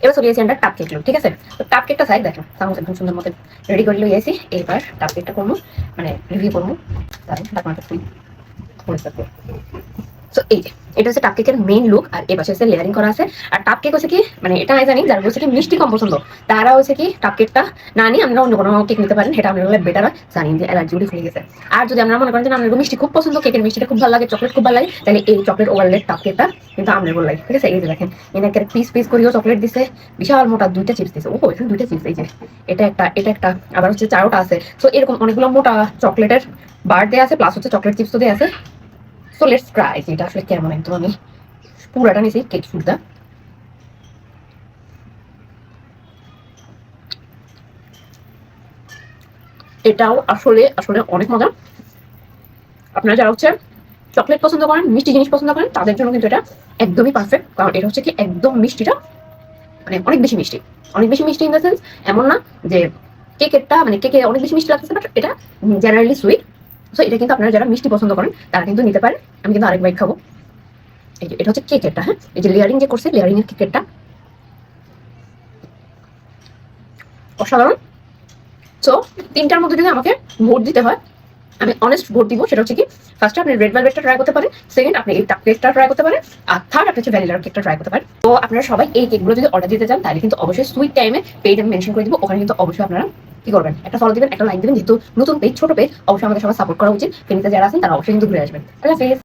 এবার চলে গেছি আমরা টাপ কেক লুক, ঠিক আছে। তো টাপ কেকটা চাই দেখেন চামচ একদম সুন্দর মতো রেডি করে লই আসি। এবার টাপ কেকটা করবো, মানে রিভিউ করবো। ঢাকনাটা খুলি। তো এই যে এটা হচ্ছে টাপ কেকের মেইন লুক, আর এই পাশে হচ্ছে লেয়ারিং করা আছে। আর টাপ কেক হচ্ছে কি, মানে এটা আমি জানি যারা বলছে কি মিষ্টি কম পছন্দ, তারা হচ্ছে কি টাপ কেকটা না নিয়ে আমরা অন্য কোনো কেক নিতে পারেন, সেটা আপনার বেটার হয়। জানি যে অ্যালার্জি উঠে ফেলে গেছে। আর যদি আমরা মনে করেন যে আপনার মিষ্টি খুব পছন্দ, কেকের মিষ্টিটা খুব ভালো লাগে, চকলেট খুব ভালো লাগে, তাহলে এই চকলেট ওভারলেট টাপ কেকটা কিন্তু আপনার ভালো লাগে, ঠিক আছে। এই যে দেখেন এনাকে পিস পিস করিও চকলেট দিছে, বিশাল মোটা দুইটা চিপস দিছে। ও এখানে দুইটা চিপস, এই যে এটা একটা আবার হচ্ছে চারোটা আছে। তো এরকম অনেকগুলো মোটা চকলেটের বার দেওয়া আছে, প্লাস হচ্ছে চকলেট চিপসও দেওয়া আছে। সো লেটস ট্রাই এটা আসলে কেমন। একদম আমি পুরাটা নিয়েছি কেক ফুডটা। এটাও আসলে আসলে অনেক মজা। আপনারা যারা হচ্ছে চকলেট পছন্দ করেন, মিষ্টি জিনিস পছন্দ করেন, তাদের জন্য কিন্তু এটা একদমই পারফেক্ট। কারণ এটা হচ্ছে কি একদম মিষ্টিটা, মানে অনেক বেশি মিষ্টি। অনেক বেশি মিষ্টি ইন দ্য সেন্স এমন না যে কেকেরটা মানে কেকে অনেক বেশি মিষ্টি লাগতেছে, বাট এটা জেনারেলি সুইট। সো এটা কিন্তু আপনারা যারা মিষ্টি পছন্দ করেন তারা কিন্তু নিতে পারেন। আমি কিন্তু আরেক বাইক খাবো। এই যে এটা হচ্ছে কেকেরটা, হ্যাঁ এই যে লেয়ারিং যে করছে, লেয়ারিং এর কেকেরটা অসাধারণ। সো তিনটার মধ্যে যদি আমাকে ভোট দিতে হয়, আমি অনেস্ট ভোট দিব। সেটা হচ্ছে কি, ফার্স্টে আপনি রেড ভেলভেটটা ট্রাই করতে পারেন, সেকেন্ড আপনি এই টাপ কেকটা ট্রাই করতে পারেন, আর থার্ড আপনি হচ্ছে ভ্যানিলার কেকটা ট্রাই করতে পারেন। তো আপনারা সবাই এই কেকগুলো যদি অর্ডার দিতে চান, তাহলে কিন্তু অবশ্যই সুইট টাইমে পেজ আমি মেনশন করে দিব। ওখানে কিন্তু অবশ্যই আপনারা কি করবেন, একটা ফলো দিবেন, একটা লাইক দিবেন। যেহেতু নতুন পেজ, ছোট পেজ, অবশ্যই আমাদের সবাই সাপোর্ট করা উচিত। ফেনীতে যারা আছেন তারা অবশ্যই কিন্তু ঘুরে আসবেন। আল্লাহ হাফেজ।